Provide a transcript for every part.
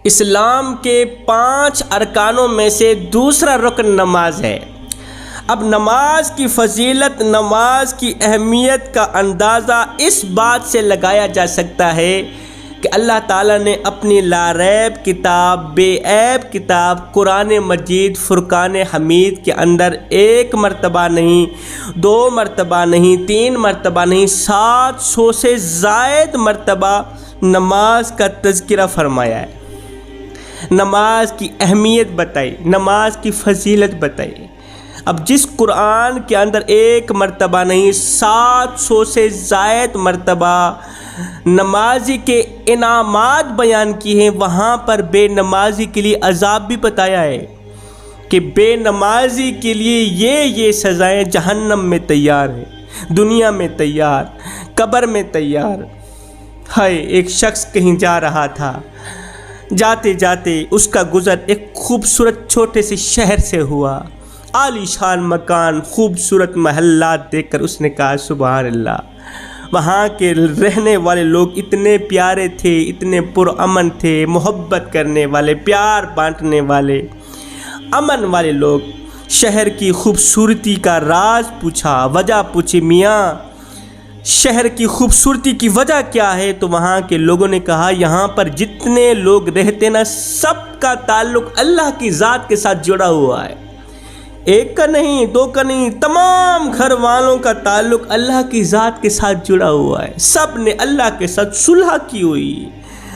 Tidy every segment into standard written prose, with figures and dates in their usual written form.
اسلام کے 5 ارکانوں میں سے دوسرا رکن نماز ہے۔ اب نماز کی فضیلت، نماز کی اہمیت کا اندازہ اس بات سے لگایا جا سکتا ہے کہ اللہ تعالیٰ نے اپنی لاریب کتاب، بے عیب کتاب قرآن مجید فرقان حمید کے اندر 1 مرتبہ نہیں، 2 مرتبہ نہیں، 3 مرتبہ نہیں، 700 سے زائد مرتبہ نماز کا تذکرہ فرمایا ہے۔ نماز کی اہمیت بتائی، نماز کی فضیلت بتائی۔ اب جس قرآن کے اندر 1 مرتبہ نہیں، 700 سے زائد مرتبہ نمازی کے انعامات بیان کی ہیں، وہاں پر بے نمازی کے لیے عذاب بھی بتایا ہے کہ بے نمازی کے لیے یہ سزائیں جہنم میں تیار ہیں، دنیا میں تیار، قبر میں تیار۔ ہائے، ایک شخص کہیں جا رہا تھا، جاتے جاتے اس کا گزر ایک خوبصورت چھوٹے سے شہر سے ہوا، عالی شان مکان، خوبصورت محلات دیکھ کر اس نے کہا سبحان اللہ، وہاں کے رہنے والے لوگ اتنے پیارے تھے، اتنے پرامن تھے، محبت کرنے والے، پیار بانٹنے والے، امن والے لوگ۔ شہر کی خوبصورتی کا راز پوچھا، وجہ پوچھی، میاں شہر کی خوبصورتی کی وجہ کیا ہے؟ تو وہاں کے لوگوں نے کہا یہاں پر جتنے لوگ رہتے نا، سب کا تعلق اللہ کی ذات کے ساتھ جڑا ہوا ہے، 1 کا نہیں، 2 کا نہیں، تمام گھر والوں کا تعلق اللہ کی ذات کے ساتھ جڑا ہوا ہے، سب نے اللہ کے ساتھ صلح کی ہوئی۔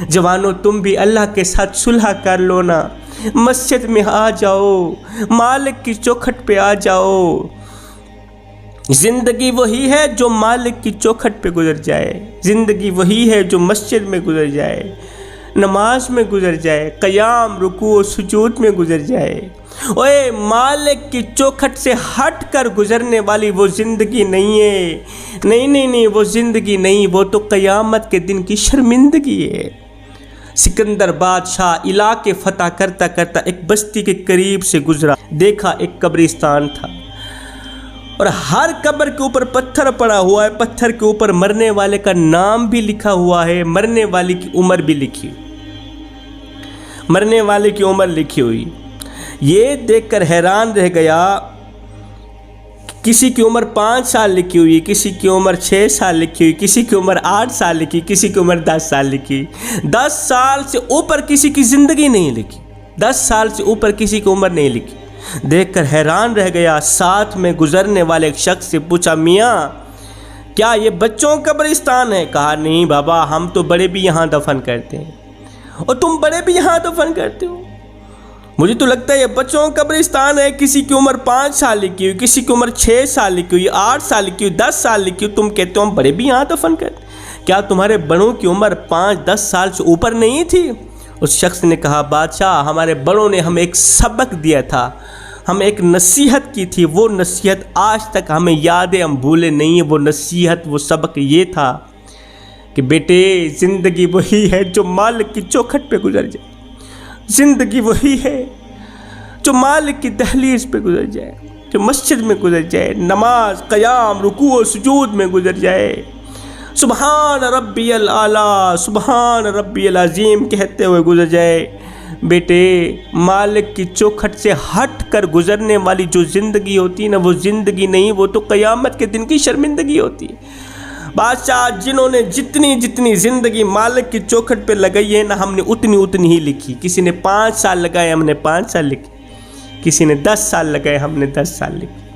جوانوں، تم بھی اللہ کے ساتھ صلح کر لو نا، مسجد میں آ جاؤ، مالک کی چوکھٹ پہ آ جاؤ۔ زندگی وہی ہے جو مالک کی چوکھٹ پہ گزر جائے، زندگی وہی ہے جو مسجد میں گزر جائے، نماز میں گزر جائے، قیام، رکوع و سجود میں گزر جائے۔ اوے، مالک کی چوکھٹ سے ہٹ کر گزرنے والی وہ زندگی نہیں ہے، نہیں، وہ زندگی نہیں، وہ تو قیامت کے دن کی شرمندگی ہے۔ سکندر بادشاہ علاقے فتح کرتا کرتا ایک بستی کے قریب سے گزرا، دیکھا ایک قبرستان تھا اور ہر قبر کے اوپر پتھر پڑا ہوا ہے، پتھر کے اوپر مرنے والے کا نام بھی لکھا ہوا ہے، مرنے والے کی عمر بھی لکھی، مرنے والے کی عمر لکھی ہوئی۔ یہ دیکھ کر حیران رہ گیا، کسی کی عمر 5 سال لکھی ہوئی، کسی کی عمر 6 سال لکھی ہوئی، کسی کی عمر 8 سال لکھی، کسی کی عمر 10 سال لکھی، 10 سال سے اوپر کسی کی زندگی نہیں لکھی، 10 سال سے اوپر کسی کی عمر نہیں لکھی۔ دیکھ کر حیران رہ گیا، ساتھ میں گزرنے والے ایک شخص سے پوچھا میاں کیا یہ بچوں کا قبرستان ہے؟ کہا نہیں بابا، ہم تو بڑے بھی یہاں دفن کرتے ہیں۔ اور تم بڑے بھی یہاں دفن کرتے ہو؟ مجھے تو لگتا ہے یہ بچوں کا قبرستان ہے، کسی کی عمر 5 سال لکھی ہوئی، کسی کی عمر 6 سال لکھی ہوئی، 8 سال لکھی ہوئی، 10 سال لکھی ہوئی، تم کہتے ہو ہم بڑے بھی یہاں دفن کرتے ہیں؟ کیا تمہارے بڑوں کی عمر 5-10 سال سے اوپر نہیں تھی؟ اس شخص نے کہا بادشاہ، ہمارے بڑوں نے ہمیں ایک سبق دیا تھا، ہمیں ایک نصیحت کی تھی، وہ نصیحت آج تک ہمیں یاد ہے، ہم بھولے نہیں ہیں۔ وہ نصیحت، وہ سبق یہ تھا کہ بیٹے، زندگی وہی ہے جو مالک کی چوکھٹ پہ گزر جائے، زندگی وہی ہے جو مالک کی دہلیز پہ گزر جائے، جو مسجد میں گزر جائے، نماز، قیام، رکوع و سجود میں گزر جائے، سبحان ربی الاعلیٰ، سبحان ربی العظیم کہتے ہوئے گزر جائے۔ بیٹے، مالک کی چوکھٹ سے ہٹ کر گزرنے والی جو زندگی ہوتی ہے نا، وہ زندگی نہیں، وہ تو قیامت کے دن کی شرمندگی ہوتی ہے۔ بادشاہ، جنہوں نے جتنی زندگی مالک کی چوکھٹ پہ لگائی ہے نا، ہم نے اتنی ہی لکھی۔ کسی نے 5 سال لگائے، ہم نے 5 سال لکھی، کسی نے 10 سال لگائے، ہم نے 10 سال لکھی۔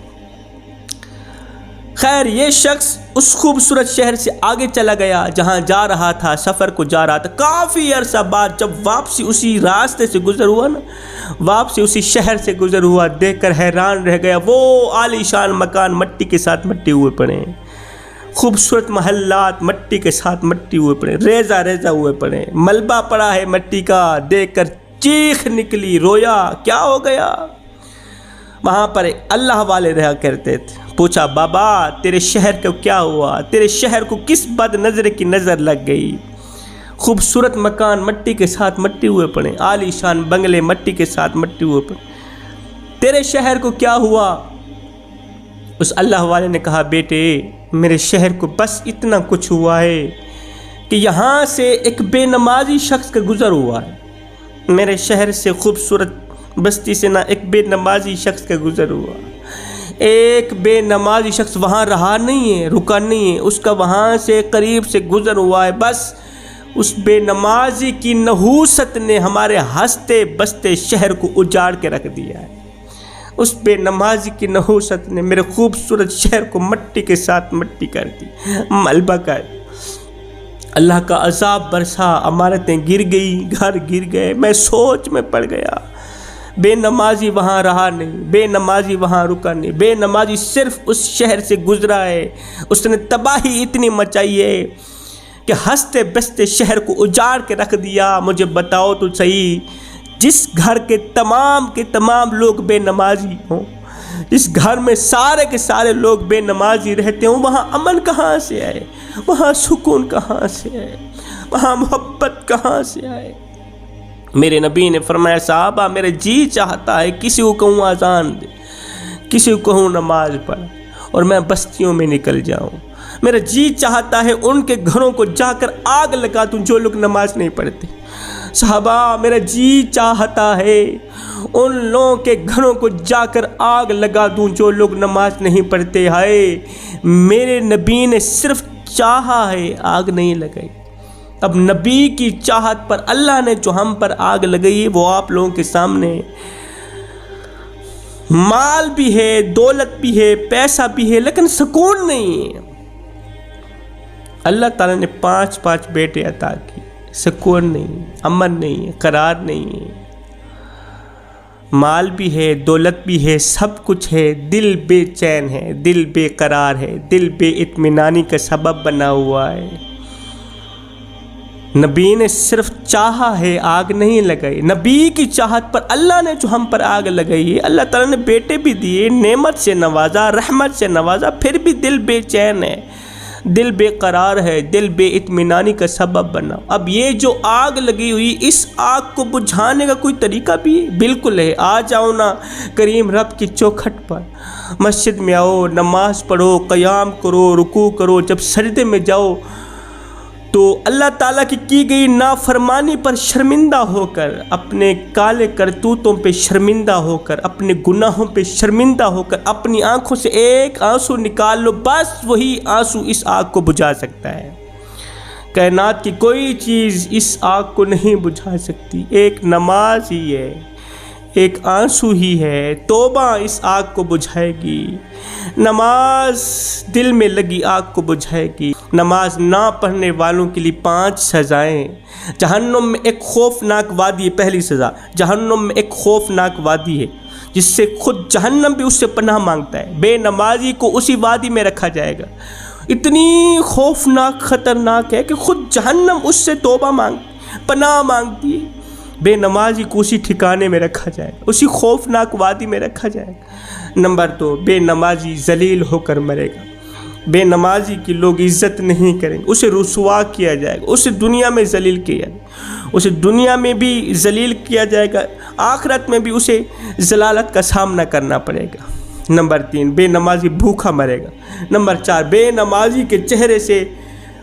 خیر، یہ شخص اس خوبصورت شہر سے آگے چلا گیا جہاں جا رہا تھا، سفر کو جا رہا تھا۔ کافی عرصہ بعد جب واپسی اسی راستے سے گزر ہوا نا، واپسی اسی شہر سے گزر ہوا، دیکھ کر حیران رہ گیا۔ وہ عالی شان مکان مٹی کے ساتھ مٹی ہوئے پڑے ہیں، خوبصورت محلات مٹی کے ساتھ مٹی ہوئے پڑے، ریزہ ہوئے پڑے، ملبہ پڑا ہے مٹی کا۔ دیکھ کر چیخ نکلی، رویا، کیا ہو گیا؟ وہاں پر اللہ والے رہا کرتے تھے۔ پوچھا بابا، تیرے شہر کو کیا ہوا؟ تیرے شہر کو کس بد نظر کی نظر لگ گئی؟ خوبصورت مکان مٹی کے ساتھ مٹی ہوئے پڑے، عالی شان بنگلے مٹی کے ساتھ مٹی ہوئے پڑے، تیرے شہر کو کیا ہوا؟ اس اللہ والے نے کہا بیٹے، میرے شہر کو بس اتنا کچھ ہوا ہے کہ یہاں سے ایک بے نمازی شخص کا گزر ہوا ہے، میرے شہر سے خوبصورت بستی سے نہ ایک بے نمازی شخص کا گزر ہوا، ایک بے نمازی شخص وہاں رہا نہیں ہے، رکا نہیں ہے، اس کا وہاں سے قریب سے گزر ہوا ہے۔ بس اس بے نمازی کی نحوست نے ہمارے ہنستے بستے شہر کو اجاڑ کے رکھ دیا ہے۔ اس بے نمازی کی نحوست نے میرے خوبصورت شہر کو مٹی کے ساتھ مٹی کر دی، ملبہ کر دی۔ اللہ کا عذاب برسا، عمارتیں گر گئی، گھر گر گئے۔ میں سوچ میں پڑ گیا، بے نمازی وہاں رہا نہیں، بے نمازی وہاں رکا نہیں، بے نمازی صرف اس شہر سے گزرا ہے، اس نے تباہی اتنی مچائی ہے کہ ہنستے بستے شہر کو اجاڑ کے رکھ دیا۔ مجھے بتاؤ تو صحیح، جس گھر کے تمام لوگ بے نمازی ہوں، جس گھر میں سارے کے سارے لوگ بے نمازی رہتے ہوں، وہاں امن کہاں سے آئے، وہاں سکون کہاں سے آئے، وہاں محبت کہاں سے آئے؟ میرے نبی نے فرمایا، صحابہ میرے جی چاہتا ہے کسی کو کہوں اذان دے، کسی کو کہوں نماز پڑھ اور میں بستیوں میں نکل جاؤں۔ میرا جی چاہتا ہے ان کے گھروں کو جا کر آگ لگا دوں جو لوگ نماز نہیں پڑھتے۔ صحابہ میرا جی چاہتا ہے ان لوگوں کے گھروں کو جا کر آگ لگا دوں جو لوگ نماز نہیں پڑھتے۔ ہائے، میرے نبی نے صرف چاہا ہے، آگ نہیں لگائی۔ اب نبی کی چاہت پر اللہ نے جو ہم پر آگ لگائی ہے وہ آپ لوگوں کے سامنے ہے۔ مال بھی ہے، دولت بھی ہے، پیسہ بھی ہے، لیکن سکون نہیں ہے۔ اللہ تعالیٰ نے 5 بیٹے عطا کی، سکون نہیں، امن نہیں، قرار نہیں ہے۔ مال بھی ہے، دولت بھی ہے، سب کچھ ہے، دل بے چین ہے، دل بے قرار ہے، دل بے اطمینانی کا سبب بنا ہوا ہے۔ نبی نے صرف چاہا ہے، آگ نہیں لگائی۔ نبی کی چاہت پر اللہ نے جو ہم پر آگ لگائی ہے، اللہ تعالیٰ نے بیٹے بھی دیے، نعمت سے نوازا، رحمت سے نوازا، پھر بھی دل بے چین ہے، دل بے قرار ہے، دل بے اطمینانی کا سبب بنا۔ اب یہ جو آگ لگی ہوئی، اس آگ کو بجھانے کا کوئی طریقہ بھی ہے؟ بالکل ہے۔ آ جاؤ نا کریم رب کی چوکھٹ پر، مسجد میں آؤ، نماز پڑھو، قیام کرو، رکوع کرو، جب سجدے میں جاؤ تو اللہ تعالیٰ کی گئی نافرمانی پر شرمندہ ہو کر، اپنے کالے کرتوتوں پہ شرمندہ ہو کر، اپنے گناہوں پہ شرمندہ ہو کر اپنی آنکھوں سے ایک آنسو نکال لو، بس وہی آنسو اس آگ کو بجھا سکتا ہے۔ کائنات کی کوئی چیز اس آگ کو نہیں بجھا سکتی، ایک نماز ہی ہے، ایک آنسو ہی ہے، توبہ اس آگ کو بجھائے گی۔ نماز دل میں لگی آگ کو بجھائے گی۔ نماز نہ پڑھنے والوں کے لیے 5 سزائیں۔ جہنم میں ایک خوفناک وادی ہے، پہلی سزا، جہنم میں ایک خوفناک وادی ہے جس سے خود جہنم بھی اس سے پناہ مانگتا ہے۔ بے نمازی کو اسی وادی میں رکھا جائے گا، اتنی خوفناک خطرناک ہے کہ خود جہنم اس سے توبہ پناہ مانگتی ہے۔ بے نمازی کو اسی ٹھکانے میں رکھا جائے گا، اسی خوفناک وادی میں رکھا جائے گا۔ نمبر 2، بے نمازی ذلیل ہو کر مرے گا۔ بے نمازی کی لوگ عزت نہیں کریں گے، اسے رسوا کیا جائے گا، اسے دنیا میں ذلیل کیا جائے گا، اسے دنیا میں بھی ذلیل کیا جائے گا، آخرت میں بھی اسے ذلالت کا سامنا کرنا پڑے گا۔ نمبر 3، بے نمازی بھوکا مرے گا۔ نمبر 4، بے نمازی کے چہرے سے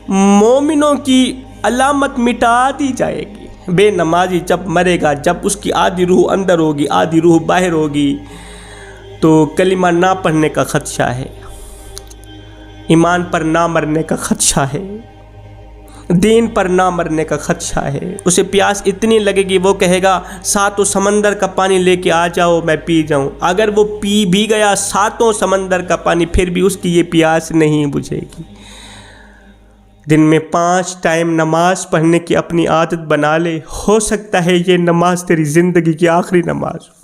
مومنوں کی علامت مٹا دی جائے گی۔ بے نمازی جب مرے گا، جب اس کی آدھی روح اندر ہوگی، آدھی روح باہر ہوگی، تو کلمہ نہ پڑھنے کا خدشہ ہے، ایمان پر نہ مرنے کا خدشہ ہے، دین پر نہ مرنے کا خدشہ ہے۔ اسے پیاس اتنی لگے گی وہ کہے گا 7 سمندر کا پانی لے کے آ جاؤ میں پی جاؤں۔ اگر وہ پی بھی گیا 7 سمندر کا پانی، پھر بھی اس کی یہ پیاس نہیں بجھے گی۔ دن میں 5 ٹائم نماز پڑھنے کی اپنی عادت بنا لے، ہو سکتا ہے یہ نماز تیری زندگی کی آخری نماز ہو۔